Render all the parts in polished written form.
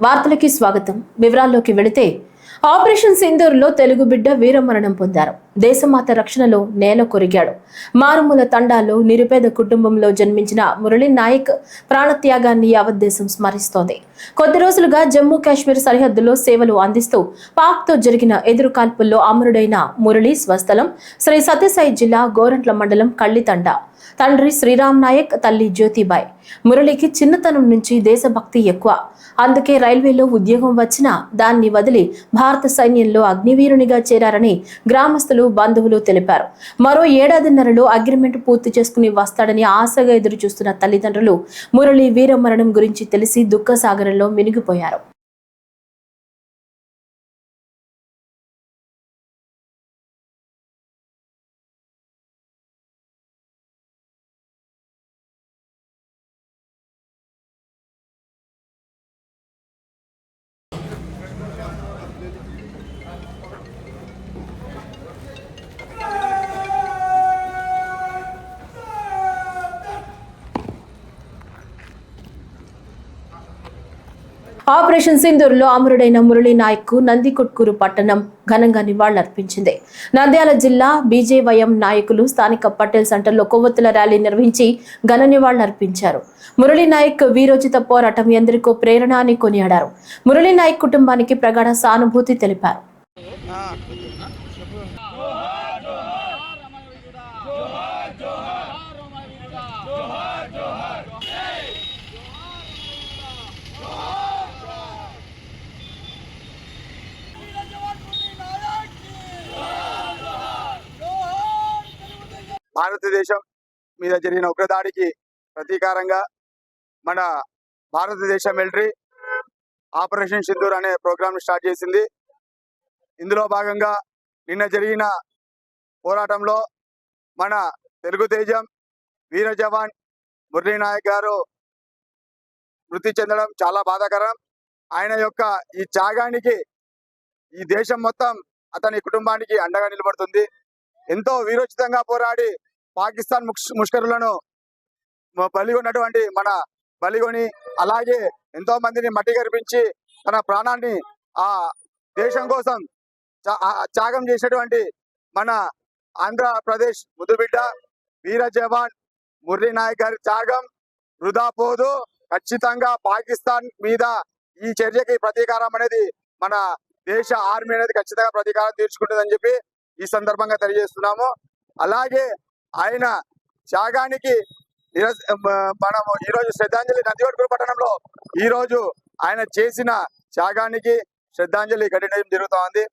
వార్తలకి స్వాగతం. వివరాల్లోకి వెళితే ఆపరేషన్ సింధూర్లో తెలుగు బిడ్డ వీరమరణం పొందారు. దేశమాత రక్షణలో నేల కొరిగాడు. మారుమూల తండాల్లో నిరుపేద కుటుంబంలో జన్మించిన మురళీ నాయక్ ప్రాణత్యాగాన్ని యావత్ దేశం స్మరిస్తోంది. కొద్ది రోజులుగా జమ్మూ కాశ్మీర్ సరిహద్దులో సేవలు అందిస్తూ పాక్తో జరిగిన ఎదురుకాల్పుల్లో అమరుడైన మురళీ స్వస్థలం శ్రీ సత్యసాయి జిల్లా గోరంట్ల మండలం కళ్లితండ. తండ్రి శ్రీరామ్ నాయక్, తల్లి జ్యోతిబాయ్. మురళికి చిన్నతనం నుంచి దేశభక్తి ఎక్కువ. అందుకే రైల్వేలో ఉద్యోగం వచ్చినా దాన్ని వదిలి భారత సైన్యంలో అగ్నివీరునిగా చేరారని గ్రామస్తులు, బంధువులు తెలిపారు. మరో ఏడాదిన్నరలో అగ్రిమెంట్ పూర్తి చేసుకుని వస్తాడని ఆశగా ఎదురు చూస్తున్న తల్లిదండ్రులు మురళి వీరమరణం గురించి తెలిసి దుఃఖసాగరంలో మినిగిపోయారు. ఆపరేషన్ సింధూర్లో అమరుడైన మురళీ నాయక్ కు నందికొట్కూరు పట్టణం ఘనంగా నివాళులర్పించింది. నంద్యాల జిల్లా బీజేవైఎం నాయకులు స్థానిక పటేల్ సెంటర్లో కొవ్వొత్తుల ర్యాలీ నిర్వహించి ఘన నివాళులర్పించారు. మురళీ నాయక్ వీరోచిత పోరాటం ఎందరికో ప్రేరణ అని కొనియాడారు. మురళీ నాయక్ కుటుంబానికి ప్రగాఢ సానుభూతి తెలిపారు. భారతదేశం మీద జరిగిన ఉగ్రదాడికి ప్రతీకారంగా మన భారతదేశ మిలిటరీ ఆపరేషన్ సింధూర్ అనే ప్రోగ్రామ్ స్టార్ట్ చేసింది. ఇందులో భాగంగా నిన్న జరిగిన పోరాటంలో మన తెలుగు తేజం వీర జవాన్ మురళీ నాయక్ గారు మృతి చెందడం చాలా బాధాకరం. ఆయన యొక్క ఈ త్యాగానికి ఈ దేశం మొత్తం అతని కుటుంబానికి అండగా నిలబడుతుంది. ఎంతో వీరోచితంగా పోరాడి పాకిస్తాన్ ముష్కరులను బలిగొన్నటువంటి మన బలిగొని అలాగే ఎంతో మందిని మట్టి గర్పించి తన ప్రాణాన్ని ఆ దేశం కోసం త్యాగం చేసినటువంటి మన ఆంధ్రప్రదేశ్ ముద్దుబిడ్డ వీర జవాన్ మురళీ నాయక్ గారి త్యాగం వృధా పోదు. ఖచ్చితంగా పాకిస్తాన్ మీద ఈ చర్యకి ప్రతీకారం అనేది మన దేశ ఆర్మీ అనేది ఖచ్చితంగా ప్రతీకారం తీర్చుకుంటుందని చెప్పి ఈ సందర్భంగా తెలియజేస్తున్నాము. అలాగే ఆయన త్యాగానికి మనము ఈరోజు శ్రద్ధాంజలి నందికొట్కూరు పట్టణంలో ఈరోజు ఆయన చేసిన త్యాగానికి శ్రద్ధాంజలి ఘటించడం జరుగుతోంది.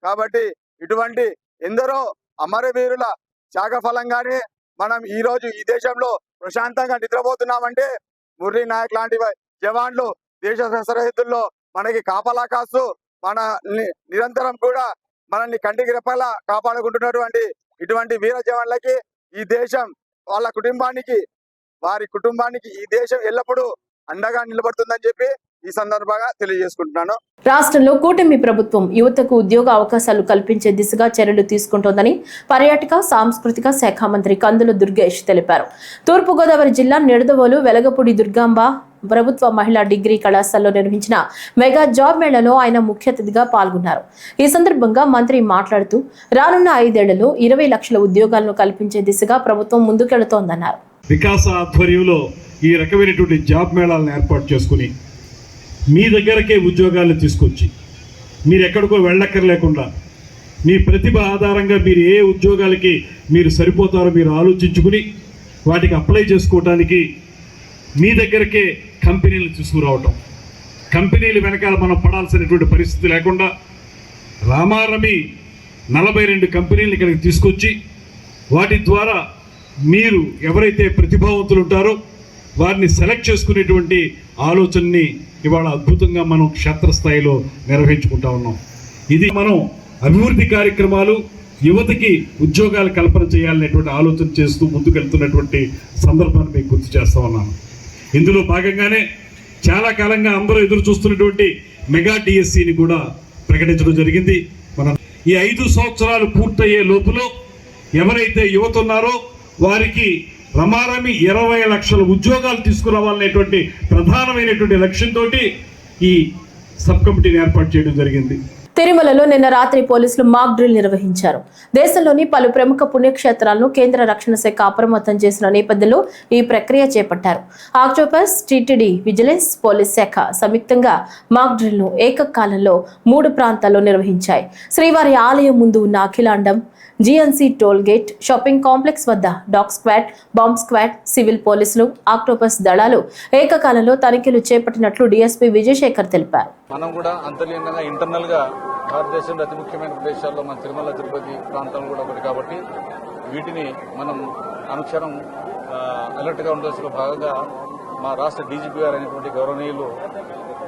కాబట్టి ఇటువంటి ఎందరో అమరవీరుల త్యాగ ఫలంగానే మనం ఈరోజు ఈ దేశంలో ప్రశాంతంగా నిద్రపోతున్నామంటే మురళీ నాయక్ లాంటి జవాన్లు దేశ సరిహద్దుల్లో మనకి కాపలా కాస్తూ మన నిరంతరం కూడా మనల్ని కంటికి రెప్పలా కాపాడుకుంటున్నటువంటి ఇటువంటి వీర జవాన్లకి ఈ దేశం వాళ్ళ కుటుంబానికి వారి కుటుంబానికి ఈ దేశం ఎల్లప్పుడూ అండగా నిలబడుతుందని చెప్పి ఈ సందర్భంగా తెలియజేసుకుంటున్నాను. రాష్ట్రంలో కూటమి ప్రభుత్వం యువతకు ఉద్యోగ అవకాశాలు కల్పించే దిశగా చర్యలు తీసుకుంటోందని పర్యాటక సాంస్కృతిక శాఖ మంత్రి కందుల దుర్గేష్ తెలిపారు. తూర్పుగోదావరి జిల్లా నిడదవోలు వెలగపూడి దుర్గాంబ ప్రభుత్వ మహిళా డిగ్రీ కళాశాలలో నిర్వహించిన మెగా జాబ్ మేళాలో ఆయన ముఖ్య అతిథిగా పాల్గొన్నారు. ఈ సందర్భంగా మంత్రి మాట్లాడుతూ రానున్న 5 ఏళ్లలో 20 లక్షల ఉద్యోగాలను కల్పించే దిశగా ప్రభుత్వం ముందుకెళ్తోందన్నారు. వికాస ఆధ్వర్యంలో ఈ రకమైనటువంటి జాబ్ మేళాలను ఏర్పాటు చేసుకుని మీ దగ్గరకే ఉద్యోగాలను తీసుకొచ్చి మీరు ఎక్కడికో వెళ్ళక్కర్లేకుండా మీ ప్రతిభ ఆధారంగా మీరు ఏ ఉద్యోగాలకి మీరు సరిపోతారో మీరు ఆలోచించుకుని వాటికి అప్లై చేసుకోవడానికి మీ దగ్గరకే కంపెనీలు తీసుకురావటం, కంపెనీలు వెనకాల మనం పడాల్సినటువంటి పరిస్థితి లేకుండా రామారమి 42 కంపెనీలు ఇక్కడికి తీసుకొచ్చి వాటి ద్వారా మీరు ఎవరైతే ప్రతిభావంతులు ఉంటారో వారిని సెలెక్ట్ చేసుకునేటువంటి ఆలోచనని ఇవాళ అద్భుతంగా మనం క్షేత్రస్థాయిలో నిర్వహించుకుంటా ఉన్నాం. ఇది మనం అభివృద్ధి కార్యక్రమాలు యువతకి ఉద్యోగాలు కల్పన చేయాలనేటువంటి ఆలోచన చేస్తూ ముందుకెళ్తున్నటువంటి సందర్భాన్ని మీకు గుర్తు చేస్తా ఉన్నాను. ఇందులో భాగంగానే చాలా కాలంగా అందరూ ఎదురు చూస్తున్నటువంటి మెగా డిఎస్సిని కూడా ప్రకటించడం జరిగింది. మనం ఈ 5 సంవత్సరాలు పూర్తయ్యే లోపల ఎవరైతే యువత ఉన్నారో వారికి రమారమి 20 లక్షల ఉద్యోగాలు తీసుకురావాలనేటువంటి ప్రధానమైనటువంటి లక్ష్యంతో ఈ సబ్ కమిటీని ఏర్పాటు చేయడం జరిగింది. తిరుమలలో నిన్న రాత్రి పోలీసులు మాక్ డ్రిల్ నిర్వహించారు. దేశంలోని పలు ప్రముఖ పుణ్యక్షేత్రాలను కేంద్ర రక్షణ శాఖ అప్రమత్తం చేసిన నేపథ్యంలో ఈ ప్రక్రియ చేపట్టారు. ఆక్టోపస్, టీటీడీ, విజిలెన్స్, పోలీస్ శాఖ సంయుక్తంగా మాక్ డ్రిల్ ను ఏకకాలంలో 3 ప్రాంతాల్లో నిర్వహించాయి. శ్రీవారి ఆలయం ముందు ఉన్న Akhilandam, GNC toll gate, shopping complex వద్ద dog squad, bomb squad, civil పోలీసులు, ఆక్టోపస్ దళాలు ఏకకాలంలో తనిఖీలు చేపట్టినట్లు డీఎస్పీ విజయశేఖర్ తెలిపారు. మనం కూడా అంతర్లీనంగా ఇంటర్నల్ గా భారతదేశంలో అతి ముఖ్యమైన ప్రదేశాల్లో మన తిరుమల, తిరుపతి ప్రాంతాలు కూడా ఒకటి కాబట్టి వీటిని మనం అనుక్షరం అలర్ట్ గా ఉండాల్సిన భాగంగా మా రాష్ట్ర డీజీపీ గారు అయినటువంటి గౌరవనీయులు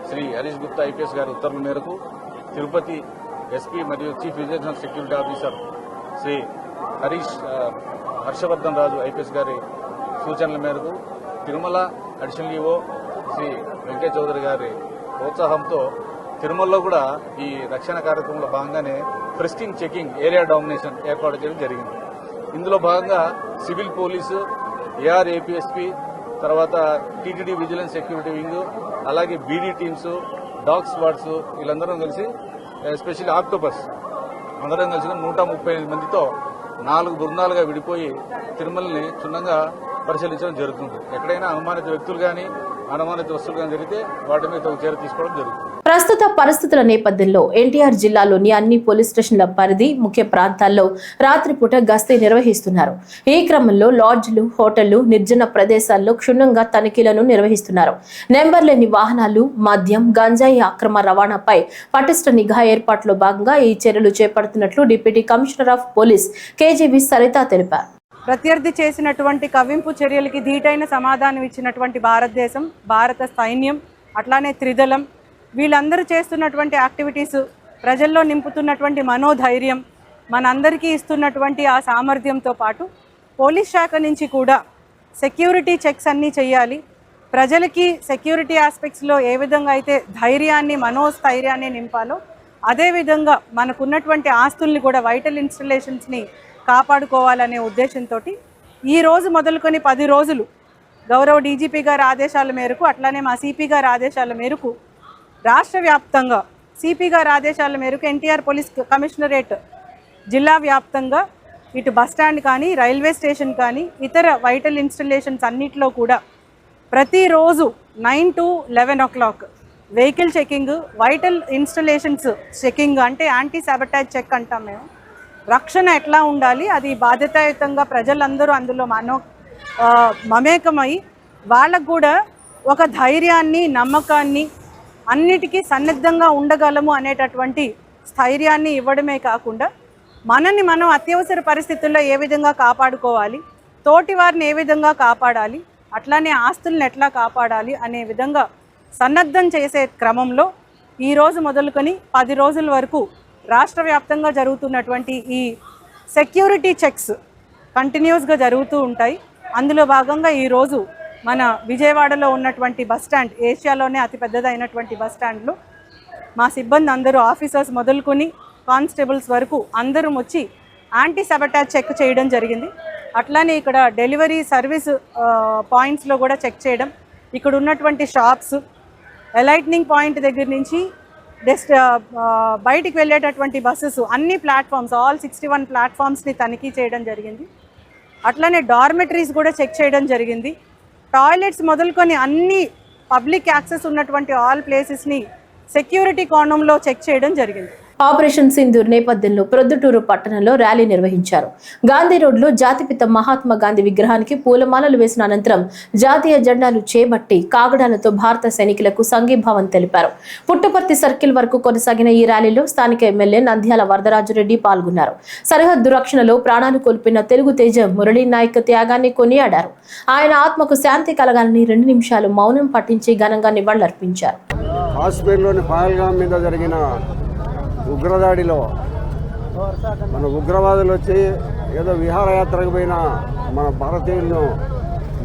శ్రీ హరీష్ గుప్తా ఐపీఎస్ గారి ఉత్తర్వుల మేరకు తిరుపతి ఎస్పీ మరియు chief vigilance security officer Shri Harshavardhan Raju IPS గారి సూచనల మేరకు తిరుమల అడిషనల్ ఈవో శ్రీ వెంకయ్య చౌదరి గారి ప్రోత్సాహంతో తిరుమలలో కూడా ఈ రక్షణ కార్యక్రమంలో భాగంగానే ఫ్రిస్కింగ్, చెకింగ్, ఏరియా డామినేషన్ ఏర్పాటు చేయడం జరిగింది. ఇందులో భాగంగా సివిల్ పోలీసు, ఏఆర్ఏపీఎస్పీ, తర్వాత టీటీడీ విజిలెన్స్ సెక్యూరిటీ వింగ్, అలాగే బీడీ టీమ్స్, డాగ్ స్క్వాడ్స్ వీళ్ళందరం కలిసి ఎస్పెషల్లీ ఆక్టోపస్ అందరం కలిసి 138 మందితో 4 బృందాలుగా విడిపోయి తిరుమలని క్షుణ్ణంగా పరిశీలించడం జరుగుతుంది. ఎక్కడైనా అనుమానిత వ్యక్తులు కానీ అనుమానిత వస్తువులు కానీ జరిగితే వాటి మీద చర్య తీసుకోవడం జరుగుతుంది. ప్రస్తుత పరిస్థితుల నేపథ్యంలో ఎన్టీఆర్ జిల్లాలోని అన్ని పోలీస్ స్టేషన్ల పరిధి, ముఖ్య ప్రాంతాల్లో రాత్రిపూట గస్తీ నిర్వహిస్తున్నారు. ఈ క్రమంలో లాడ్జ్లు, హోటళ్లు, నిర్జన ప్రదేశాల్లో క్షుణ్ణంగా తనిఖీలను నిర్వహిస్తున్నారు. నెంబర్ లేని వాహనాలు, మద్యం, గంజాయి అక్రమ రవాణాపై పటిష్ట నిఘా ఏర్పాట్లో భాగంగా ఈ చర్యలు చేపడుతున్నట్లు deputy commissioner of police కేజీవి Saritha తెలిపారు. ప్రత్యర్థి చేసినటువంటి కవ్వింపు చర్యలకి ధీటైన సమాధానం ఇచ్చినటువంటి భారతదేశం, భారత సైన్యం, అట్లానే త్రిదళం వీళ్ళందరూ చేస్తున్నటువంటి యాక్టివిటీస్, ప్రజల్లో నింపుతున్నటువంటి మనోధైర్యం, మనందరికీ ఇస్తున్నటువంటి ఆ సామర్థ్యంతో పాటు పోలీస్ శాఖ నుంచి కూడా సెక్యూరిటీ చెక్స్ అన్నీ చేయాలి. ప్రజలకి సెక్యూరిటీ ఆస్పెక్ట్స్లో ఏ విధంగా అయితే ధైర్యాన్ని, మనోస్థైర్యాన్ని నింపాలో అదేవిధంగా మనకున్నటువంటి ఆస్తుల్ని కూడా, వైటల్ ఇన్స్టలేషన్స్ని కాపాడుకోవాలనే ఉద్దేశంతో ఈ రోజు మొదలుకొని 10 రోజులు గౌరవ డీజీపీ గారి ఆదేశాల మేరకు, అట్లానే మా సిపి గారి ఆదేశాల మేరకు రాష్ట్ర వ్యాప్తంగా, సిపి గారి ఆదేశాల మేరకు ఎన్టీఆర్ పోలీస్ కమిషనరేట్ జిల్లా వ్యాప్తంగా ఇటు బస్టాండ్ కానీ, రైల్వే స్టేషన్ కానీ, ఇతర వైటల్ ఇన్స్టలేషన్స్ అన్నిటిలో కూడా ప్రతిరోజు 9 to 11 o'clock vehicle checking, vital installations checking, అంటే యాంటీ సాబటాజ్ చెక్ అంటాం మేము. రక్షణ ఎట్లా ఉండాలి, అది బాధ్యతాయుతంగా ప్రజలందరూ అందులో మమేకమై వాళ్ళకు కూడా ఒక ధైర్యాన్ని, నమ్మకాన్ని, అన్నిటికీ సన్నద్ధంగా ఉండగలము అనేటటువంటి స్థైర్యాన్ని ఇవ్వడమే కాకుండా మనని మనం అత్యవసర పరిస్థితుల్లో ఏ విధంగా కాపాడుకోవాలి, తోటి వారిని ఏ విధంగా కాపాడాలి, అట్లానే ఆస్తులను ఎట్లా కాపాడాలి అనే విధంగా సన్నద్ధం చేసే క్రమంలో ఈరోజు మొదలుకొని 10 రోజుల వరకు రాష్ట్ర వ్యాప్తంగా జరుగుతున్నటువంటి ఈ సెక్యూరిటీ చెక్స్ కంటిన్యూస్గా జరుగుతూ ఉంటాయి. అందులో భాగంగా ఈరోజు మన విజయవాడలో ఉన్నటువంటి బస్టాండ్, ఏషియాలోనే అతిపెద్దదైనటువంటి బస్టాండ్లో మా సిబ్బంది అందరూ, ఆఫీసర్స్ మొదలుకొని కానిస్టేబుల్స్ వరకు అందరం వచ్చి యాంటీ సబటాజ్ చెక్ చేయడం జరిగింది. అట్లానే ఇక్కడ డెలివరీ సర్వీస్ పాయింట్స్లో కూడా చెక్ చేయడం, ఇక్కడ ఉన్నటువంటి షాప్స్, ఎలైట్నింగ్ పాయింట్ దగ్గర నుంచి బయటికి వెళ్ళేటటువంటి బస్సెస్ అన్ని ప్లాట్ఫామ్స్, ఆల్ 61 ప్లాట్ఫామ్స్ని తనిఖీ చేయడం జరిగింది. అట్లానే డార్మెటరీస్ కూడా చెక్ చేయడం జరిగింది. టాయిలెట్స్ మొదలుకొని అన్ని పబ్లిక్ యాక్సెస్ ఉన్నటువంటి ఆల్ ప్లేసెస్ని సెక్యూరిటీ కోణంలో చెక్ చేయడం జరిగింది. ఆపరేషన్ సింధూర్ నేపథ్యంలో ప్రొద్దుటూరు పట్టణంలో ర్యాలీ నిర్వహించారు. గాంధీ రోడ్లో జాతిపిత మహాత్మా గాంధీ విగ్రహానికి పూలమాలలు వేసిన అనంతరం జాతీయ జెండాలు చేపట్టి కాగడాలతో భారత సైనికులకు సంఘీభావం తెలిపారు. పుట్టపర్తి సర్కిల్ వరకు కొనసాగిన ఈ ర్యాలీలో స్థానిక ఎమ్మెల్యే నంద్యాల వరదరాజురెడ్డి పాల్గొన్నారు. సరిహద్దు రక్షణలో ప్రాణాలు కోల్పోయిన తెలుగు తేజ మురళీ నాయక్ త్యాగాన్ని కొనియాడారు. ఆయన ఆత్మకు శాంతి కలగాలని 2 నిమిషాలు మౌనం పట్టించి ఘనంగా నివాళులర్పించారు. కాశ్మీర్లోని పహల్గామ్ మీద జరిగిన ఉగ్రదాడిలో మన ఉగ్రవాదులు వచ్చి ఏదో విహారయాత్రకు పోయిన మన భారతీయులను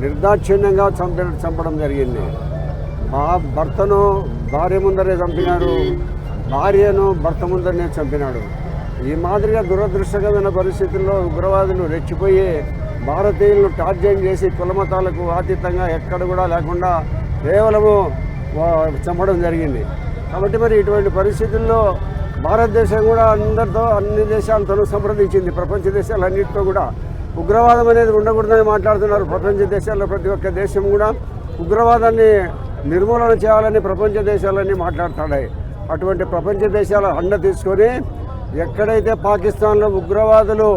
నిర్దాక్షిణ్యంగా చంపడం జరిగింది. భర్తను భార్య ముందరే చంపినాడు, భార్యను భర్త ముందరనే చంపినాడు. ఈ మాదిరిగా దురదృష్టకరమైన పరిస్థితుల్లో ఉగ్రవాదులు రెచ్చిపోయి భారతీయులను టార్గెట్ చేసి కులమతాలకు అతీతంగా ఎక్కడ కూడా లేకుండా కేవలము చంపడం జరిగింది. కాబట్టి మరి ఇటువంటి పరిస్థితుల్లో భారతదేశం కూడా అందరితో అన్ని దేశాలతో సంప్రదించింది. ప్రపంచ దేశాలన్నింటితో కూడా ఉగ్రవాదం అనేది ఉండకూడదని మాట్లాడుతున్నారు. ప్రపంచ దేశాల్లో ప్రతి ఒక్క దేశం కూడా ఉగ్రవాదాన్ని నిర్మూలన చేయాలని ప్రపంచ దేశాలన్నీ మాట్లాడుతున్నాయి. అటువంటి ప్రపంచ దేశాల అండ తీసుకొని ఎక్కడైతే పాకిస్తాన్లో ఉగ్రవాదులు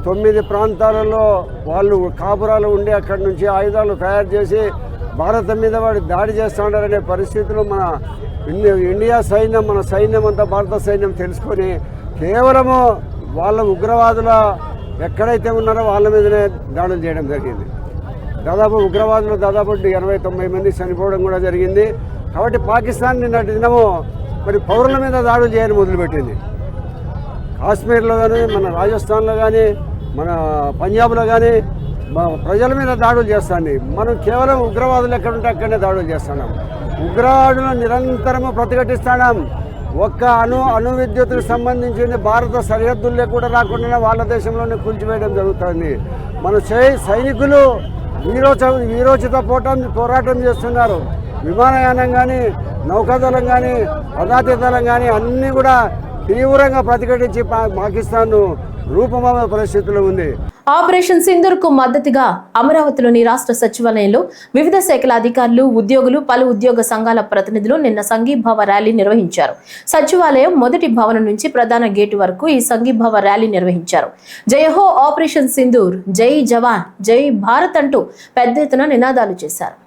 9 ప్రాంతాలలో వాళ్ళు కాపురాలు ఉండి అక్కడి నుంచి ఆయుధాలు తయారు చేసి భారతం మీద వాడు దాడి చేస్తున్నారనే పరిస్థితులు మన ఇండియా సైన్యం, మన సైన్యం అంతా భారత సైన్యం తెలుసుకొని కేవలము వాళ్ళ ఉగ్రవాదుల ఎక్కడైతే ఉన్నారో వాళ్ళ మీదనే దాడులు చేయడం జరిగింది. దాదాపు ఉగ్రవాదులు 80-90 మంది చనిపోవడం కూడా జరిగింది. కాబట్టి పాకిస్తాన్ నిన్నటి దినము మరి పౌరుల మీద దాడులు చేయడం మొదలుపెట్టింది. కాశ్మీర్లో కానీ, మన రాజస్థాన్లో కానీ, మన పంజాబ్లో కానీ ప్రజల మీద దాడులు చేస్తుంది. మనం కేవలం ఉగ్రవాదులు ఎక్కడుంటే అక్కడనే దాడులు చేస్తున్నాం. ఉగ్రవాదులను నిరంతరము ప్రతిఘటిస్తున్నాం. ఒక్క అణు విద్యుత్తుకు సంబంధించింది భారత సరిహద్దుల్లో కూడా రాకుండా వాళ్ళ దేశంలోనే కూల్చివేయడం జరుగుతుంది. మన సైనికులు వీరోచిత పోరాటం చేస్తున్నారు. విమానయానం కానీ, నౌకాదళం కానీ, పదాతి దళం కానీ అన్నీ కూడా తీవ్రంగా ప్రతిఘటించి పాకిస్తాన్ను రూపమాన పరిస్థితిలో ఉంది. ఆపరేషన్ సింధూర్ కు మద్దతుగా అమరావతిలోని రాష్ట్ర సచివాలయంలో వివిధ శాఖల అధికారులు, ఉద్యోగులు, పలు ఉద్యోగ సంఘాల ప్రతినిధులు నిన్న సంఘీభావ ర్యాలీ నిర్వహించారు. సచివాలయం మొదటి భవనం నుంచి ప్రధాన గేటు వరకు ఈ సంఘీభావ ర్యాలీ నిర్వహించారు. జై హో ఆపరేషన్ సింధూర్, జై జవాన్, జై భారత్ అంటూ పెద్ద ఎత్తున నినాదాలు చేశారు.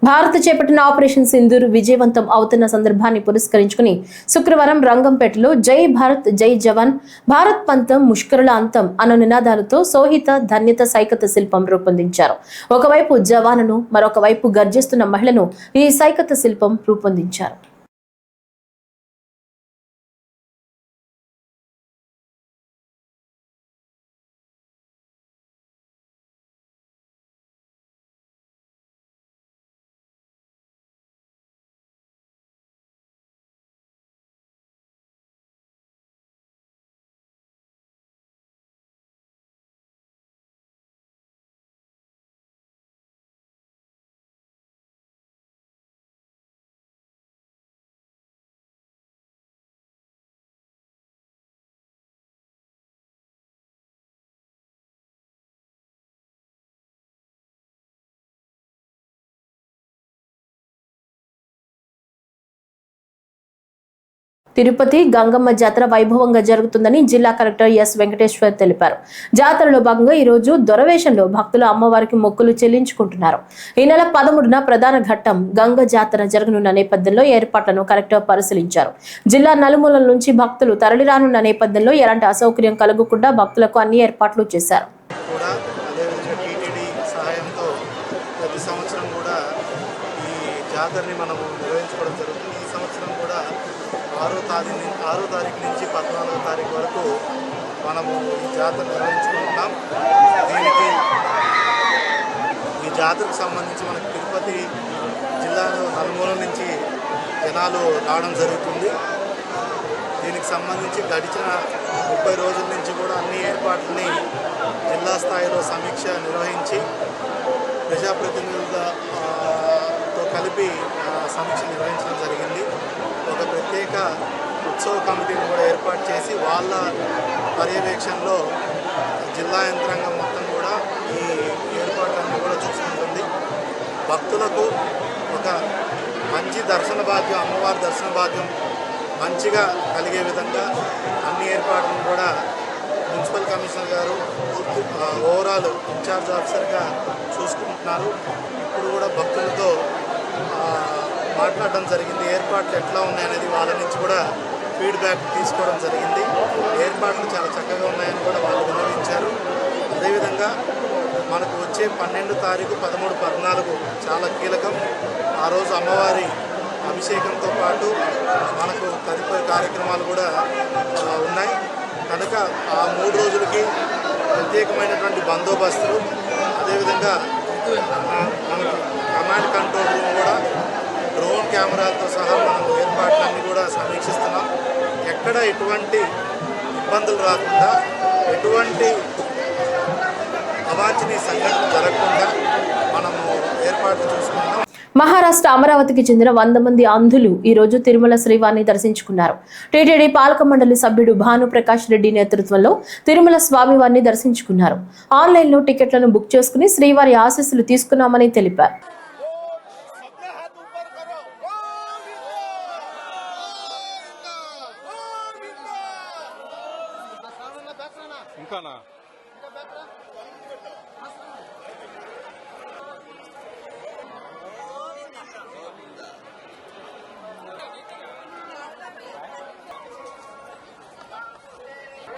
భారత్ చేపట్టిన ఆపరేషన్ సింధూర్ విజయవంతం అవుతున్న సందర్భాన్ని పురస్కరించుకుని శుక్రవారం రంగంపేటలో జై భారత్, జై జవాన్, భారత్ పంతం, ముష్కరుల అంతం అన్న నినాదాలతో సోహిత ధన్యత సైకత శిల్పం రూపొందించారు. ఒకవైపు జవానును, మరొక వైపు గర్జిస్తున్న మహిళను ఈ సైకత శిల్పం రూపొందించారు. తిరుపతి గంగమ్మ జాతర వైభవంగా జరుగుతుందని జిల్లా కలెక్టర్ ఎస్ వెంకటేశ్వర్ తెలిపారు. జాతరలో భాగంగా ఈ రోజు దొరవేషంలో భక్తులు అమ్మవారికి మొక్కులు చెల్లించుకుంటున్నారు. ఈ నెల 13న ప్రధాన ఘట్టం గంగ జాతర జరగనున్న నేపథ్యంలో ఏర్పాట్లను కలెక్టర్ పరిశీలించారు. జిల్లా నలుమూలల నుంచి భక్తులు తరలిరానున్న నేపథ్యంలో ఎలాంటి అసౌకర్యం కలగకుండా భక్తులకు అన్ని ఏర్పాట్లు చేశారు. ఆరో తారీఖు నుంచి 14వ తారీఖు వరకు మనము ఈ జాతర నిర్వహించుకుంటున్నాం. దీనికి ఈ జాతరకు సంబంధించి మనకు తిరుపతి జిల్లాలో నలుమూలల నుంచి జనాలు రావడం జరుగుతుంది. దీనికి సంబంధించి గడిచిన 30 రోజుల నుంచి కూడా అన్ని ఏర్పాట్లని జిల్లా స్థాయిలో సమీక్ష నిర్వహించి ప్రజాప్రతినిధులతో కలిపి సమీక్ష నిర్వహించడం జరిగింది. ఒక ప్రత్యేక ఉత్సవ కమిటీని కూడా ఏర్పాటు చేసి వాళ్ళ పర్యవేక్షణలో జిల్లా యంత్రాంగం మొత్తం కూడా ఈ ఏర్పాట్లన్నీ కూడా చూసుకుంటుంది. భక్తులకు ఒక మంచి దర్శన భాగ్యం, అమ్మవారి దర్శన భాగ్యం మంచిగా కలిగే విధంగా అన్ని ఏర్పాట్లను కూడా మున్సిపల్ కమిషనర్ గారు ఓవరాల్ ఇన్ఛార్జ్ ఆఫీసర్గా చూసుకుంటున్నారు. ఇప్పుడు కూడా భక్తులతో మాట్లాడడం జరిగింది. ఏర్పాట్లు ఎట్లా ఉన్నాయనేది వాళ్ళ నుంచి కూడా ఫీడ్బ్యాక్ తీసుకోవడం జరిగింది. ఏర్పాట్లు చాలా చక్కగా ఉన్నాయని కూడా వాళ్ళు వివరించారు. అదేవిధంగా మనకు వచ్చే 12 తారీఖు 13, 14 చాలా కీలకం. ఆ రోజు అమ్మవారి అభిషేకంతో పాటు మనకు తదుపరి కార్యక్రమాలు కూడా ఉన్నాయి కనుక ఆ 3 రోజులకి ప్రత్యేకమైనటువంటి బందోబస్తులు, అదేవిధంగా మనకు కమాండ్ కంట్రోల్ రూమ్ కూడా డ్రోన్ కెమెరాలతో సహా మనం ఏర్పాట్లన్నీ కూడా సమీక్షిస్తున్నాం. ఎక్కడ ఎటువంటి ఇబ్బందులు రాకుండా, ఎటువంటి అవాంఛనీయ సంఘటన జరగకుండా మనము ఏర్పాట్లు చూసుకుంటాం. మహారాష్ట్ర అమరావతికి చెందిన 100 మంది అంధులు ఈ రోజు తిరుమల శ్రీవారిని దర్శించుకున్నారు. టీటీడీ పాలక మండలి సభ్యుడు భానుప్రకాష్ రెడ్డి నేతృత్వంలో తిరుమల స్వామివారిని దర్శించుకున్నారు. ఆన్లైన్లో టికెట్లను బుక్ చేసుకుని శ్రీవారి ఆశీస్సులు తీసుకున్నామని తెలిపారు.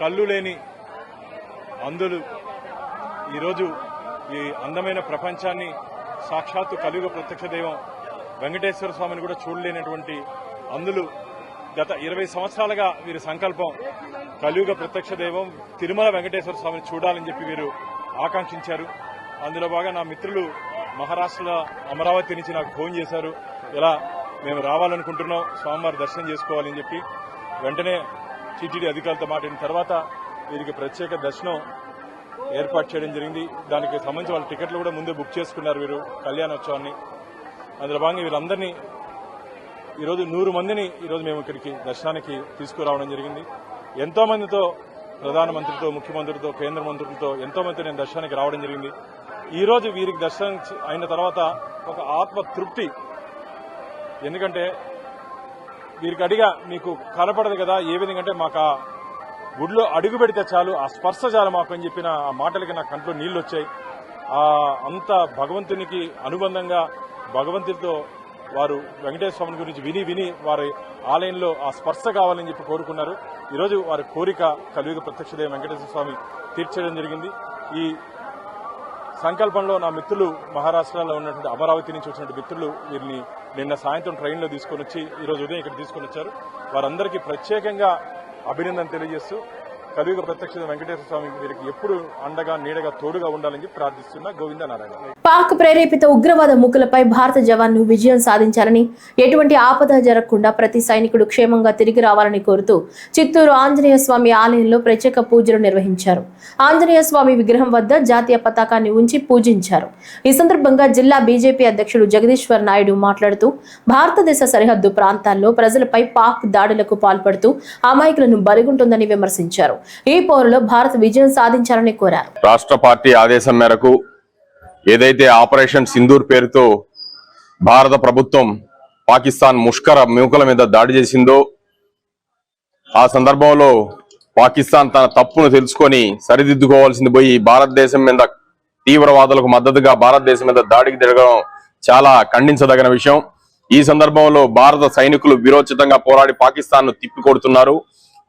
కళ్ళు లేని అంధులు ఈరోజు ఈ అందమైన ప్రపంచాన్ని సాక్షాత్తు కలియుగ ప్రత్యక్ష దైవం వెంకటేశ్వర స్వామిని కూడా చూడలేనటువంటి అంధులు గత 20 సంవత్సరాలుగా వీరి సంకల్పం కలియుగ ప్రత్యక్ష దైవం తిరుమల వెంకటేశ్వర స్వామిని చూడాలని చెప్పి వీరు ఆకాంక్షించారు. అందులో బాగా నా మిత్రులు మహారాష్ట్రలో అమరావతి నుంచి నాకు ఫోన్ చేశారు. ఇలా మేము రావాలనుకుంటున్నాం, స్వామివారి దర్శనం చేసుకోవాలని చెప్పి వెంటనే టీటీడీ అధికారులతో మాట్లాడిన తర్వాత వీరికి ప్రత్యేక దర్శనం ఏర్పాటు చేయడం జరిగింది. దానికి సంబంధించి వాళ్ళ టికెట్లు కూడా ముందే బుక్ చేసుకున్నారు వీరు కళ్యాణోత్సవాన్ని. అందులో భాగంగా వీళ్ళందరినీ ఈరోజు 100 మందిని ఈరోజు మేము ఇక్కడికి దర్శనానికి తీసుకురావడం జరిగింది. ఎంతో మందితో, ప్రధానమంత్రితో, ముఖ్యమంత్రితో, కేంద్ర మంత్రులతో ఎంతో మందితో నేను దర్శనానికి రావడం జరిగింది. ఈ రోజు వీరికి దర్శనం అయిన తర్వాత ఒక ఆత్మ తృప్తి. ఎందుకంటే వీరికి అడిగా మీకు కనపడదు కదా, ఏ విధంగా అంటే మాకు ఆ గుడిలో అడుగు పెడితే చాలు, ఆ స్పర్శ చాలు మాకు అని చెప్పిన ఆ మాటలకి నా కంట్లో నీళ్లు వచ్చాయి. అంత భగవంతునికి అనుబంధంగా భగవంతుడితో వారు వెంకటేశ్వర స్వామి గురించి విని వారి ఆలయంలో ఆ స్పర్శ కావాలని చెప్పి కోరుకున్నారు. ఈరోజు వారి కోరిక కలియుగ ప్రత్యక్ష దైవం వెంకటేశ్వర స్వామి తీర్చడం జరిగింది. ఈ సంకల్పంలో నా మిత్రులు మహారాష్ట్రలో ఉన్నటువంటి అమరావతి నుంచి వచ్చినటువంటి మిత్రులు వీరిని నిన్న సాయంత్రం ట్రైన్లో తీసుకొని వచ్చి ఈరోజు ఉదయం ఇక్కడ తీసుకొని వచ్చారు. వారందరికీ ప్రత్యేకంగా అభినందన తెలియజేస్తూ కలియుగ ప్రత్యక్ష వెంకటేశ్వర స్వామి వీరికి ఎప్పుడు అండగా నీడగా తోడుగా ఉండాలని చెప్పి ప్రార్థిస్తున్నా. గోవింద నారాయణ. పాక్ ప్రేరేపిత ఉగ్రవాద ముక్కులపై భారత జవాన్లు విజయం సాధించాలని, ఎటువంటి ఆపద జరగకుండా ప్రతి సైనికుడు క్షేమంగా తిరిగి రావాలని కోరుతూ చిత్తూరు ఆంజనేయ స్వామి ఆలయంలో ప్రత్యేక పూజలు నిర్వహించారు. ఆంజనేయ స్వామి విగ్రహం వద్ద జాతీయ పతాకాన్ని ఉంచి పూజించారు. ఈ సందర్భంగా జిల్లా బీజేపీ అధ్యక్షుడు జగదీశ్వర్ నాయుడు మాట్లాడుతూ భారతదేశ సరిహద్దు ప్రాంతాల్లో ప్రజలపై పాక్ దాడులకు పాల్పడుతూ అమాయకులను బలిగొంటుందని విమర్శించారు. ఈ పోరులో భారత్ విజయం సాధించాలని కోరారు. రాష్ట్ర పార్టీ ఆదేశం మేరకు ఏదైతే ఆపరేషన్ సింధూర్ పేరుతో భారత ప్రభుత్వం పాకిస్తాన్ ముష్కర మూకల మీద దాడి చేసిందో, ఆ సందర్భంలో పాకిస్తాన్ తన తప్పును తెలుసుకొని సరిదిద్దుకోవాల్సింది పోయి భారతదేశం మీద తీవ్రవాదులకు మద్దతుగా భారతదేశం మీద దాడికి దిగడం చాలా ఖండించదగిన విషయం. ఈ సందర్భంలో భారత సైనికులు వీరోచితంగా పోరాడి పాకిస్తాన్ ను తిప్పికొడుతున్నారు.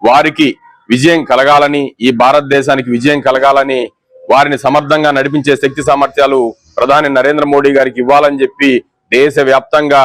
వారికి విజయం కలగాలని, ఈ భారతదేశానికి విజయం కలగాలని, వారిని సమర్థంగా నడిపించే శక్తి సామర్థ్యాలు ప్రధాని నరేంద్ర మోడీ గారికి ఇవ్వాలని చెప్పి దేశవ్యాప్తంగా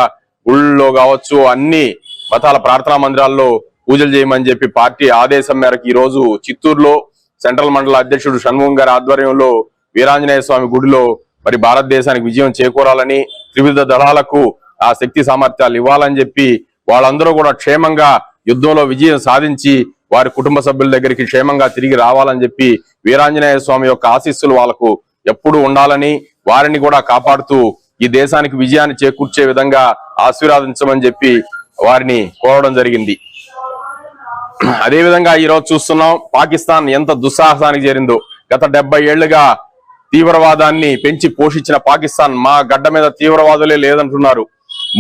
గుళ్ళలో కావచ్చు, అన్ని మతాల ప్రార్థనా మందిరాల్లో పూజలు చేయమని చెప్పి పార్టీ ఆదేశం మేరకు ఈ రోజు చిత్తూరులో సెంట్రల్ మండల అధ్యక్షుడు షణ్ముఖం గారి ఆధ్వర్యంలో వీరాంజనేయ స్వామి గుడిలో మరి భారతదేశానికి విజయం చేకూరాలని, త్రివిధ దళాలకు ఆ శక్తి సామర్థ్యాలు ఇవ్వాలని చెప్పి వాళ్ళందరూ కూడా క్షేమంగా యుద్ధంలో విజయం సాధించి వారి కుటుంబ సభ్యుల దగ్గరికి క్షేమంగా తిరిగి రావాలని చెప్పి వీరాంజనేయ స్వామి యొక్క ఆశీస్సులు వాళ్ళకు ఎప్పుడూ ఉండాలని, వారిని కూడా కాపాడుతూ ఈ దేశానికి విజయాన్ని చేకూర్చే విధంగా ఆశీర్వాదించమని చెప్పి వారిని కోరడం జరిగింది. అదేవిధంగా ఈ రోజు చూస్తున్నాం పాకిస్తాన్ ఎంత దుస్సాహసానికి చేరిందో. గత 70 ఏళ్లుగా తీవ్రవాదాన్ని పెంచి పోషించిన పాకిస్తాన్ మా గడ్డ మీద తీవ్రవాదులే లేదంటున్నారు.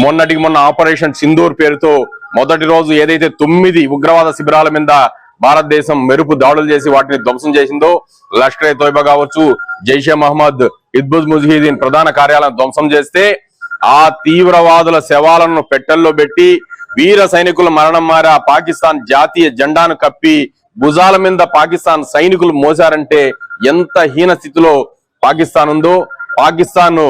మొన్న ఆపరేషన్ సింధూర్ పేరుతో మొదటి రోజు ఏదైతే 9 ఉగ్రవాద శిబిరాల మీద భారతదేశం మెరుపు దాడులు చేసి వాటిని ధ్వంసం చేసిందో, లష్కర్ ఏ తోయిబా కావచ్చు, జైషే మహమ్మద్, హిజ్బుల్ ముజాహిదీన్ ప్రధాన కార్యాలయం ధ్వంసం చేస్తే ఆ తీవ్రవాదుల శవాలను పెట్టెల్లో పెట్టి వీర సైనికుల మరణం మారి ఆ పాకిస్తాన్ జాతీయ జెండాను కప్పి భుజాల మీద పాకిస్తాన్ సైనికులు మోసారంటే ఎంత హీన స్థితిలో పాకిస్తాన్ ఉందో. పాకిస్తాన్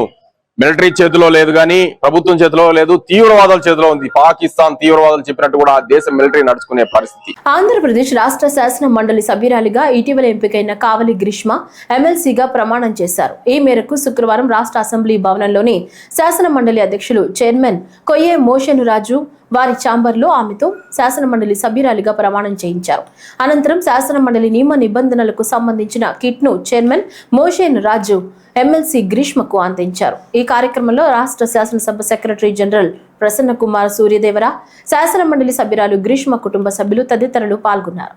మిలిటరీ చేతిలో లేదు, కానీ ప్రభుత్వం చేతిలో లేదు, తీవ్రవాదుల చేతిలో ఉంది. పాకిస్తాన్ తీవ్రవాదులు చెప్పినట్టు కూడా ఆ దేశం మిలిటరీ నడుచుకునే పరిస్థితి. ఆంధ్రప్రదేశ్ రాష్ట్ర శాసన మండలి సభ్యురాలిగా ఇటీవల ఎంపికైన కావలి గ్రీష్మ ఎమ్మెల్సీగా ప్రమాణం చేశారు. ఈ మేరకు శుక్రవారం రాష్ట్ర అసెంబ్లీ భవనంలోని శాసన మండలి అధ్యక్షులు చైర్మన్ కొయ్యే మోషేను రాజు వారి ఛాంబర్లో ఆమెతో శాసన మండలి సభ్యురాలిగా ప్రమాణం చేయించారు. అనంతరం శాసన మండలి నియమ నిబంధనలకు సంబంధించిన కిట్ ను చైర్మన్ మోషేన్ రాజు ఎమ్మెల్సీ గ్రీష్మకు అందించారు. ఈ కార్యక్రమంలో రాష్ట్ర శాసనసభ సెక్రటరీ జనరల్ ప్రసన్న కుమార్ సూర్యదేవర, శాసన మండలి సభ్యురాలు గ్రీష్మ కుటుంబ సభ్యులు తదితరులు పాల్గొన్నారు.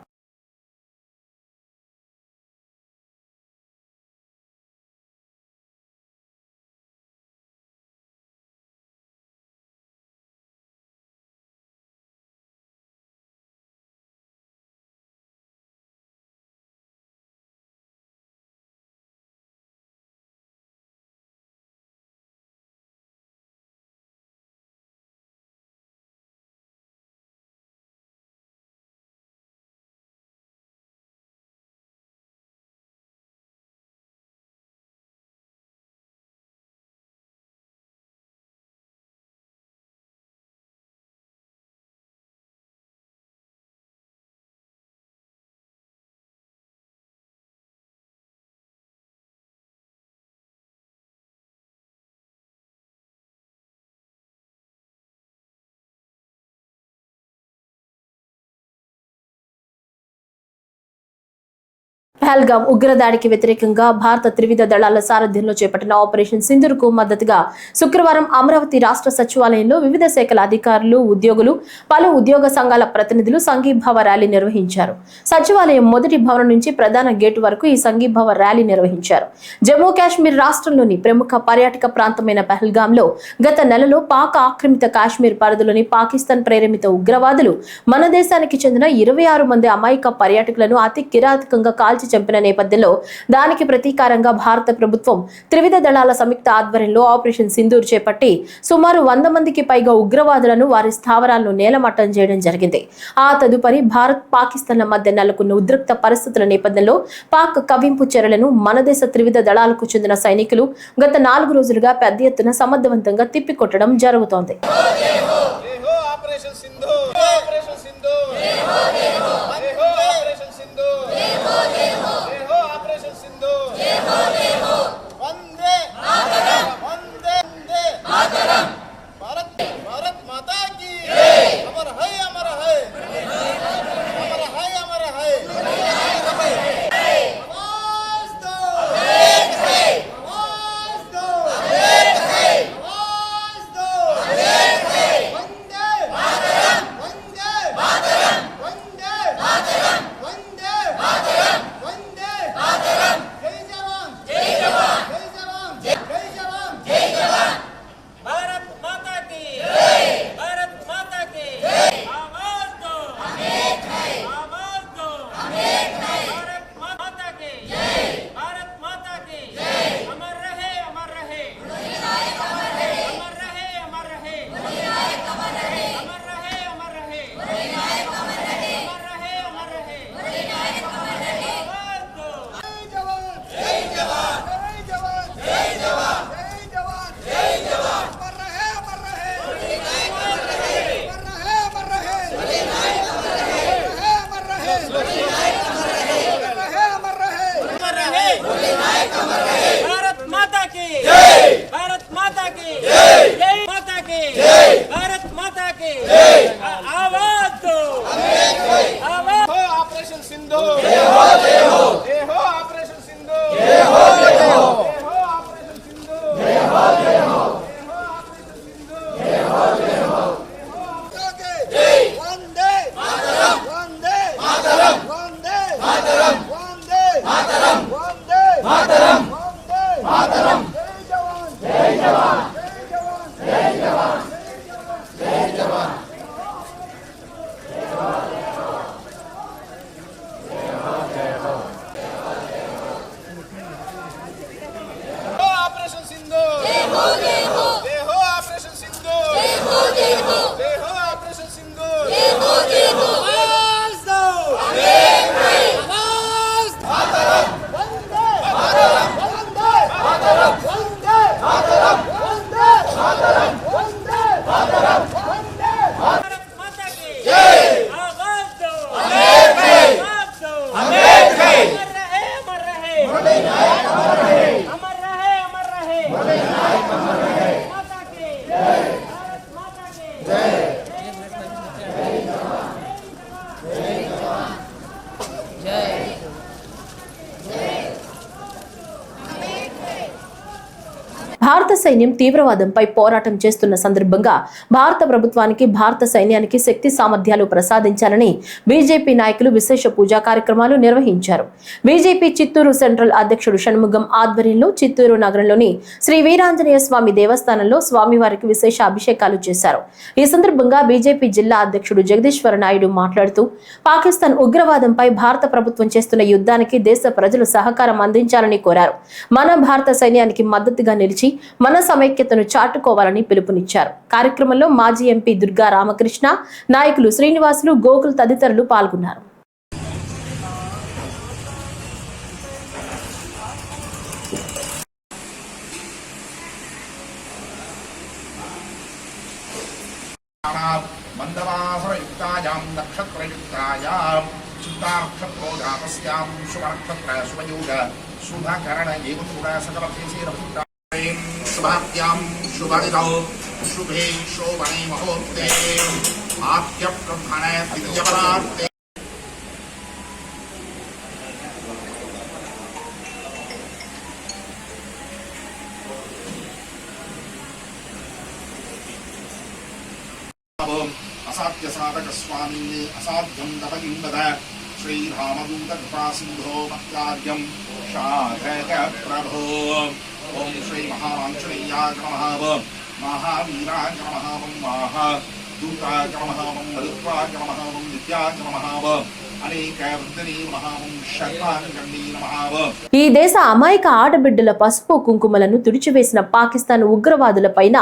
పహల్గామ్ ఉగ్రదాడికి వ్యతిరేకంగా భారత త్రివిధ దళాల సారథ్యంలో చేపట్టిన ఆపరేషన్ సింధూర్ కు మద్దతుగా శుక్రవారం అమరావతి రాష్ట్ర సచివాలయంలో వివిధ శాఖల అధికారులు, ఉద్యోగులు, పలు ఉద్యోగ సంఘాల ప్రతినిధులు సంఘీభావ ర్యాలీ నిర్వహించారు. సచివాలయం మొదటి భవనం నుంచి ప్రధాన గేటు వరకు ఈ సంఘీభావ ర్యాలీ నిర్వహించారు. జమ్మూ కాశ్మీర్ రాష్ట్రంలోని ప్రముఖ పర్యాటక ప్రాంతమైన పహల్గామ్ లో గత నెలలో పాక్ ఆక్రమిత కాశ్మీర్ పరిధిలోని పాకిస్తాన్ ప్రేరేపిత ఉగ్రవాదులు మన దేశానికి చెందిన 26 మంది అమాయక పర్యాటకులను అతి కిరాతకంగా కాల్చి చంపిన నేపథ్యంలో దానికి ప్రతీకారంగా భారత ప్రభుత్వం త్రివిధ దళాల సంయుక్త ఆధ్వర్యంలో ఆపరేషన్ సింధూర్ చేపట్టి సుమారు 100 మందికి పైగా ఉగ్రవాదులను వారి స్థావరాలను నేలమట్టం చేయడం జరిగింది. ఆ తదుపరి భారత్, పాకిస్తాన్ల మధ్య నెలకొన్న ఉద్రిక్త పరిస్థితుల నేపథ్యంలో పాక్ కవ్వింపు చర్యలను మన దేశ త్రివిధ దళాలకు చెందిన సైనికులు గత 4 రోజులుగా పెద్ద ఎత్తున సమర్థవంతంగా తిప్పికొట్టడం జరుగుతోంది. సైన్యం తీవ్రవాదంపై పోరాటం చేస్తున్న సందర్భంగా భారత ప్రభుత్వానికి, భారత సైన్యానికి శక్తి సామర్థ్యాలు ప్రసాదించాలని బీజేపీ నాయకులు విశేష పూజా కార్యక్రమాలు నిర్వహించారు. బీజేపీ చిత్తూరు సెంట్రల్ అధ్యక్షుడు షణ్ముగం ఆధ్వర్యంలో చిత్తూరు నగరంలోని శ్రీ వీరాంజనేయ స్వామి దేవస్థానంలో స్వామివారికి విశేష అభిషేకాలు చేశారు. ఈ సందర్భంగా బీజేపీ జిల్లా అధ్యక్షుడు జగదీశ్వర నాయుడు మాట్లాడుతూ పాకిస్తాన్ ఉగ్రవాదంపై భారత ప్రభుత్వం చేస్తున్న యుద్ధానికి దేశ ప్రజలు సహకారం అందించాలని కోరారు. మన భారత సైన్యానికి మద్దతుగా నిలిచి మన సమైక్యతను చాటుకోవాలని పిలుపునిచ్చారు. కార్యక్రమంలో మాజీ ఎంపీ దుర్గా రామకృష్ణ, నాయకులు శ్రీనివాసులు, గోకుల్ తదితరులు పాల్గొన్నారు. మందవాసరయుక్తాయాం నక్షత్రయుక్తాయాం చిత్తానక్షత్రోజాతస్యాం శుభనక్షత్ర శుభయోగ శుభకరణ ఏవం కూడా సకలభేసేరభూతాం శుభాభ్యాం శుభదిదౌ శుభే శోభనే మహోర్తే ఆప్యబ్రహ్మణే ద్వితీయపరార్తే అసాధ్య సాధక స్వామి అసాధ్యం తపకిం వద శ్రీరామదూత కృపాసింధో మత్కార్యం శాధక ప్రభో ఓం శ్రీ మహావాంఛనీయాయ నమః మహావీరాయ నమః మహాదూతాయ నమః మరుత్వాయ నమః విద్యాయ నమః అనేక వృద్ధనే నమః శర్వాణి నమః. ఈ దేశ అమాయక ఆడబిడ్డల పసుపు కుంకుమలను తుడిచివేసిన పాకిస్తాన్ ఉగ్రవాదులపైన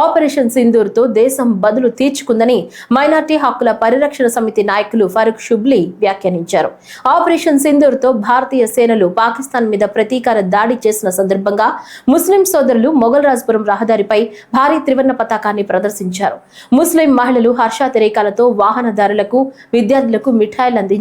ఆపరేషన్ సింధూర్తో దేశం బదులు తీర్చుకుందని మైనార్టీ హక్కుల పరిరక్షణ సమితి నాయకులు ఫరూక్ షుబ్లీ వ్యాఖ్యానించారు. ఆపరేషన్ సింధూర్తో భారతీయ సేనలు పాకిస్తాన్ మీద ప్రతీకార దాడి చేసిన సందర్భంగా ముస్లిం సోదరులు మొగల్రాజ్పురం రహదారిపై భారీ త్రివర్ణ పతాకాన్ని ప్రదర్శించారు. ముస్లిం మహిళలు హర్షాతిరేకాలతో వాహనదారులకు, విద్యార్థులకు మిఠాయిలు అందించారు.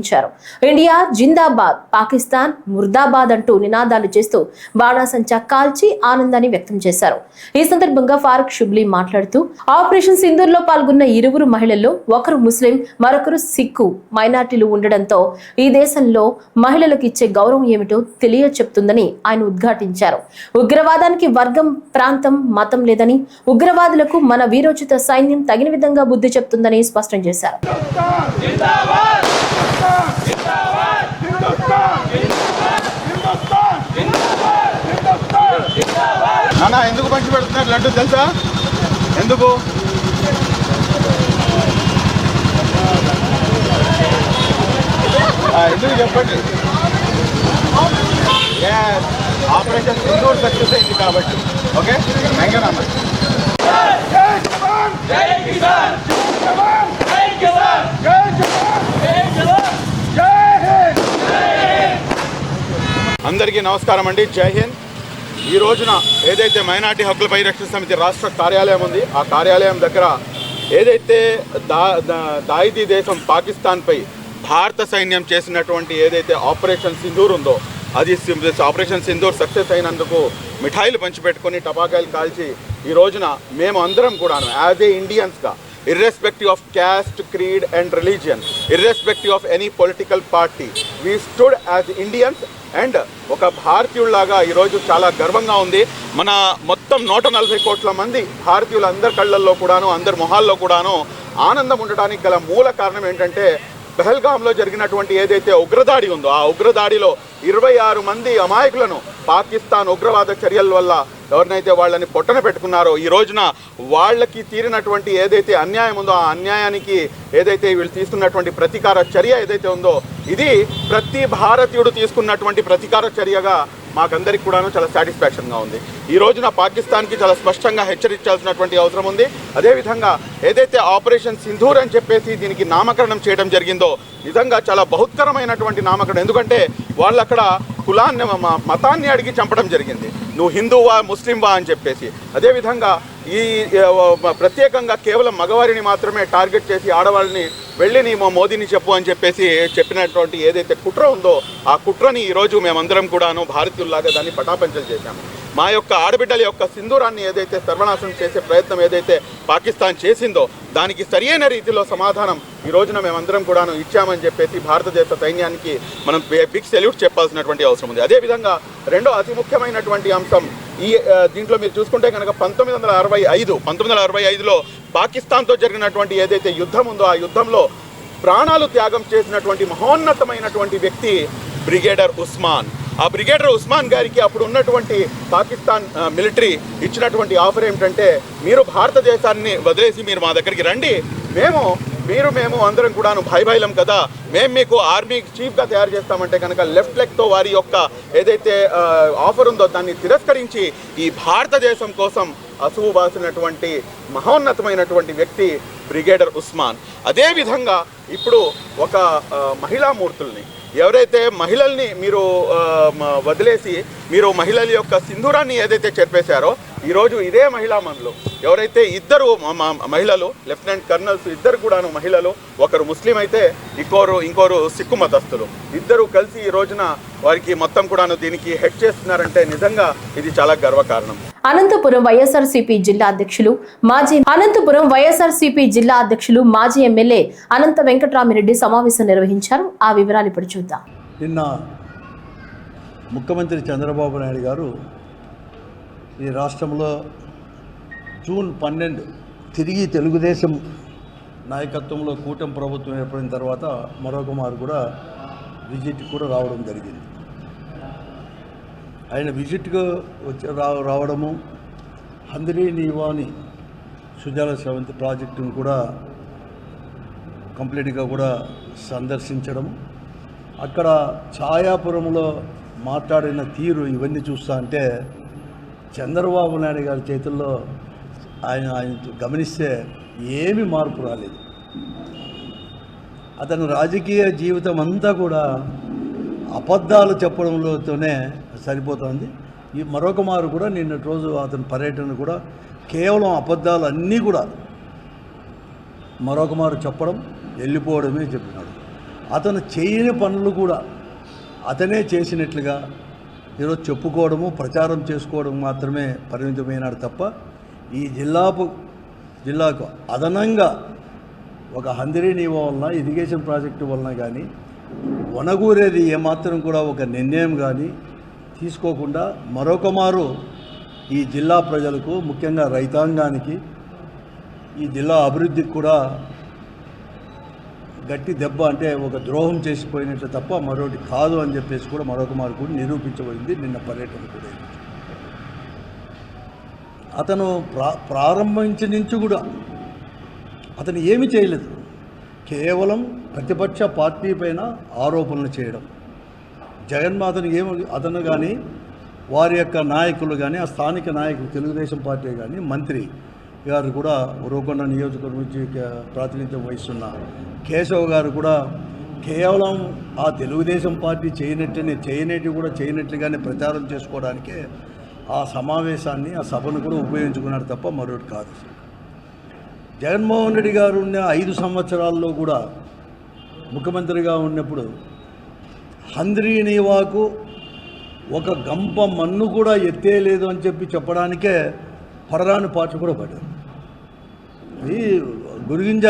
ఇండియా జిందాబాద్, పాకిస్తాన్ ముర్దాబాద్ అంటూ నినాదాలు చేస్తూ బాణాసంచా కాల్చి ఆనందాన్ని వ్యక్తం చేశారు. ఈ సందర్భంగా ఫారూక్ షుబ్లీ మాట్లాడుతూ ఆపరేషన్ సింధూర్ లో పాల్గొన్న ఇరువురు మహిళల్లో ఒకరు ముస్లిం, మరొకరు సిక్కు మైనార్టీలు ఉండడంతో ఈ దేశంలో మహిళలకు ఇచ్చే గౌరవం ఏమిటో తెలియచెప్తుందని ఆయన ఉద్ఘాటించారు. ఉగ్రవాదానికి వర్గం, ప్రాంతం, మతం లేదని, ఉగ్రవాదులకు మన వీరోచిత సైన్యం తగిన విధంగా బుద్ధి చెప్తుందని స్పష్టం చేశారు. నాన్న ఎందుకు పంచి పెడుతున్నారు లడ్డు తెలుసా? ఎందుకు? ఎందుకు చెప్పండి. ఆపరేషన్ సింధూర్ సక్సెస్ అయింది కాబట్టి. ఓకే, థ్యాంక్ యూ నాన్న. అందరికీ నమస్కారం అండి, జై హింద్. ఈ రోజున ఏదైతే మైనార్టీ హక్కుల పరిరక్షణ సమితి రాష్ట్ర కార్యాలయం ఉంది, ఆ కార్యాలయం దగ్గర ఏదైతే దాయిదీ దేశం పాకిస్తాన్పై భారత సైన్యం చేసినటువంటి ఏదైతే ఆపరేషన్ సింధూర్ ఉందో, అది ఆపరేషన్ సింధూర్ సక్సెస్ అయినందుకు మిఠాయిలు పంచిపెట్టుకొని టపాకాయలు కాల్చి ఈ రోజున మేము అందరం కూడాను యాజ్ ఏ ఇండియన్స్గా, irrespective of caste, creed and religion, irrespective of any political party, we stood as Indians and ఒక భారతీయుల్లాగా ఈరోజు చాలా గర్వంగా ఉంది. మన మొత్తం 140 కోట్ల మంది భారతీయులందరి కళ్ళల్లో కూడాను, అందరి మొహాల్లో కూడాను ఆనందం ఉండడానికి గల మూల కారణం ఏంటంటే పహల్గామ్లో జరిగినటువంటి ఏదైతే ఉగ్రదాడి ఉందో, ఆ ఉగ్రదాడిలో 26 మంది అమాయకులను పాకిస్తాన్ ఉగ్రవాద చర్యల వల్ల ఎవరినైతే వాళ్ళని పొట్టన పెట్టుకున్నారో, ఈ రోజున వాళ్ళకి తీరినటువంటి ఏదైతే అన్యాయం ఉందో, ఆ అన్యాయానికి ఏదైతే వీళ్ళు తీసుకున్నటువంటి ప్రతీకార చర్య ఏదైతే ఉందో, ఇది ప్రతి భారతీయుడు తీసుకున్నటువంటి ప్రతీకార చర్యగా మాకందరికి కూడాను చాలా సాటిస్ఫాక్షన్గా ఉంది. ఈ రోజున పాకిస్తాన్కి చాలా స్పష్టంగా హెచ్చరించాల్సినటువంటి అవసరం ఉంది. అదేవిధంగా ఏదైతే ఆపరేషన్ సింధూర్ అని చెప్పేసి దీనికి నామకరణం చేయడం జరిగిందో, నిజంగా చాలా బహుత్కరమైనటువంటి నామకరణం. ఎందుకంటే వాళ్ళు అక్కడ కులాన్ని, మతాన్ని అడిగి చంపడం జరిగింది. నువ్వు హిందువా, ముస్లింవా అని చెప్పేసి. అదేవిధంగా ఈ ప్రత్యేకంగా కేవలం మగవారిని మాత్రమే టార్గెట్ చేసి ఆడవాళ్ళని వెళ్ళి నీ మా మోదీని చెప్పు అని చెప్పేసి చెప్పినటువంటి ఏదైతే కుట్ర ఉందో, ఆ కుట్రని ఈరోజు మేమందరం కూడాను భారతీయుల్లాగా దాన్ని పటాపంచలు చేశాము. మా యొక్క ఆడబిడ్డల యొక్క సింధూరాన్ని ఏదైతే సర్వనాశనం చేసే ప్రయత్నం ఏదైతే పాకిస్తాన్ చేసిందో, దానికి సరియైన రీతిలో సమాధానం ఈ రోజున మేమందరం కూడాను ఇచ్చామని చెప్పేసి భారతదేశ సైన్యానికి మనం బిగ్ సెల్యూట్ చెప్పాల్సినటువంటి అవసరం ఉంది. అదేవిధంగా రెండో అతి ముఖ్యమైనటువంటి అంశం, ఈ దీంట్లో మీరు చూసుకుంటే కనుక 1965లో పాకిస్తాన్తో జరిగినటువంటి ఏదైతే యుద్ధం ఉందో ఆ యుద్ధంలో ప్రాణాలు త్యాగం చేసినటువంటి మహోన్నతమైనటువంటి వ్యక్తి బ్రిగేడర్ ఉస్మాన్. ఆ బ్రిగేడర్ ఉస్మాన్ గారికి అప్పుడు ఉన్నటువంటి పాకిస్తాన్ మిలిటరీ ఇచ్చినటువంటి ఆఫర్ ఏమిటంటే, మీరు భారతదేశాన్ని వదిలేసి మీరు మా దగ్గరికి రండి, మేము అందరం కూడాను భాయిలం కదా, మేము మీకు ఆర్మీ చీఫ్గా తయారు చేస్తామంటే కనుక లెఫ్ట్ లెగ్తో వారి యొక్క ఏదైతే ఆఫర్ ఉందో దాన్ని తిరస్కరించి ఈ భారతదేశం కోసం అసువు బాసినటువంటి మహోన్నతమైనటువంటి వ్యక్తి బ్రిగేడర్ ఉస్మాన్. అదేవిధంగా ఇప్పుడు ఒక మహిళామూర్తుల్ని ఎవరైతే మహిళల్ని మీరు వదిలేసి మీరు మహిళల యొక్క సింధూరాన్ని ఏదైతే చెరిపేశారో, ఈరోజు ఇదే మహిళా మనులు ఎవరైతే ఇద్దరు మహిళలు లెఫ్టినెంట్ కర్నల్స్ ఇద్దరు కూడాను మహిళలు, ఒకరు ముస్లిం అయితే ఇంకోరు సిక్కు మతస్థులు, ఇద్దరు కలిసి ఈ రోజున వారికి మొత్తం కూడాను దీనికి హెడ్ చేస్తున్నారంటే నిజంగా ఇది చాలా గర్వకారణం. అనంతపురం వైఎస్ఆర్సీపీ జిల్లా అధ్యక్షులు మాజీ ఎమ్మెల్యే అనంత వెంకటరామిరెడ్డి సమావేశం నిర్వహించారు. ఆ వివరాలు ఇప్పుడు చూద్దాం. నిన్న ముఖ్యమంత్రి చంద్రబాబు నాయుడు గారు ఈ రాష్ట్రంలో జూన్ 12 తిరిగి తెలుగుదేశం నాయకత్వంలో కూటమి ప్రభుత్వం ఏర్పడిన తర్వాత మరొక మారు కూడా విజిట్కి కూడా రావడం జరిగింది. ఆయన విజిట్కు రావడము, హంద్రీ నీవాని సుజల స్రవంతి ప్రాజెక్టును కూడా కంప్లీట్గా కూడా సందర్శించడం, అక్కడ ఛాయాపురంలో మాట్లాడిన తీరు ఇవన్నీ చూస్తా అంటే చంద్రబాబు నాయుడు గారి చేతుల్లో ఆయన గమనిస్తే ఏమీ మార్పు రాలేదు. అతను రాజకీయ జీవితం అంతా కూడా అబద్ధాలు చెప్పడంలోతోనే సరిపోతుంది. ఈ మరొక మారు కూడా నిన్నటి రోజు అతని పర్యటన కూడా కేవలం అబద్ధాలు అన్నీ కూడా మరొక మారు చెప్పడం, వెళ్ళిపోవడమే చెప్పినాడు. అతను చేయని పనులు కూడా అతనే చేసినట్లుగా ఈరోజు చెప్పుకోవడము, ప్రచారం చేసుకోవడం మాత్రమే పరిమితమైనాడు తప్ప ఈ జిల్లాకు అదనంగా ఒక హంద్రీ నీవా వలన ఇరిగేషన్ ప్రాజెక్టు వలన కానీ వనగూరేది ఏమాత్రం కూడా ఒక నిర్ణయం కానీ తీసుకోకుండా మరొక మారు ఈ జిల్లా ప్రజలకు, ముఖ్యంగా రైతాంగానికి, ఈ జిల్లా అభివృద్ధికి కూడా గట్టి దెబ్బ అంటే ఒక ద్రోహం చేసిపోయినట్లు తప్ప మరొకటి కాదు అని చెప్పేసి కూడా మరొక మారు కూడా నిరూపించబడింది నిన్న పర్యటన కూడా. అతను ప్రారంభించి నుంచి కూడా అతను ఏమీ చేయలేదు, కేవలం ప్రతిపక్ష పార్టీ పైన ఆరోపణలు చేయడం. జగన్మాతను అతను కానీ వారి యొక్క నాయకులు కానీ, ఆ స్థానిక నాయకులు తెలుగుదేశం పార్టీ కానీ, మంత్రి గారు కూడా ఉరవకొండ నియోజకవర్గం నుంచి ప్రాతినిధ్యం వహిస్తున్న కేశవ్ గారు కూడా కేవలం ఆ తెలుగుదేశం పార్టీ చేయనట్లుగానే ప్రచారం చేసుకోవడానికే ఆ సమావేశాన్ని, ఆ సభను కూడా ఉపయోగించుకున్నాడు తప్ప మరొకటి కాదు. జగన్మోహన్ రెడ్డి గారు ఉన్న 5 సంవత్సరాల్లో కూడా ముఖ్యమంత్రిగా ఉన్నప్పుడు హంద్రీ నీవాకు ఒక గంప మన్ను కూడా ఎత్తేయలేదు అని చెప్పడానికే పడరాని పాట కూడా పడ్డారు. ఇది గురిగింజ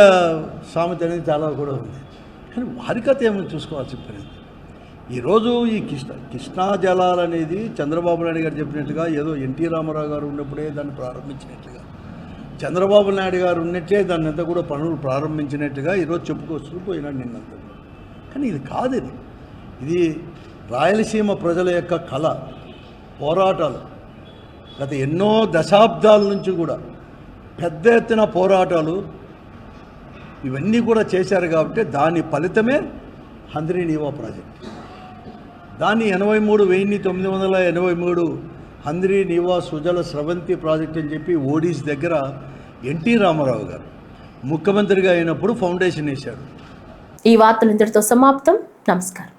సామెత అనేది చాలా కూడా ఉంది. కానీ వారి కథ ఏమో చూసుకోవాల్సి పడింది. ఈరోజు ఈ కృష్ణా జలాలు అనేది చంద్రబాబు నాయుడు గారు చెప్పినట్టుగా ఏదో ఎన్టీ రామారావు గారు ఉన్నప్పుడే దాన్ని ప్రారంభించినట్లుగా, చంద్రబాబు నాయుడు గారు ఉన్నట్టే దాన్ని అంతా కూడా పనులు ప్రారంభించినట్టుగా ఈరోజు చెప్పుకొస్తూ పోయినాడు నిన్నంతా. కానీ ఇది కాదు, ఇది రాయలసీమ ప్రజల యొక్క కళ, పోరాటాలు. గత ఎన్నో దశాబ్దాల నుంచి కూడా పెద్ద ఎత్తున పోరాటాలు ఇవన్నీ కూడా చేశారు కాబట్టి దాని ఫలితమే హంద్రీ నీవా ప్రాజెక్ట్. దాన్ని 1983 హంద్రీ నీవా సుజల స్రవంతి ప్రాజెక్ట్ అని చెప్పి ఓడిస్ దగ్గర ఎన్టీ రామారావు గారు ముఖ్యమంత్రిగా అయినప్పుడు ఫౌండేషన్ వేశాడు. ఈ వార్తలు ఇంతటితో సమాప్తం. నమస్కారం.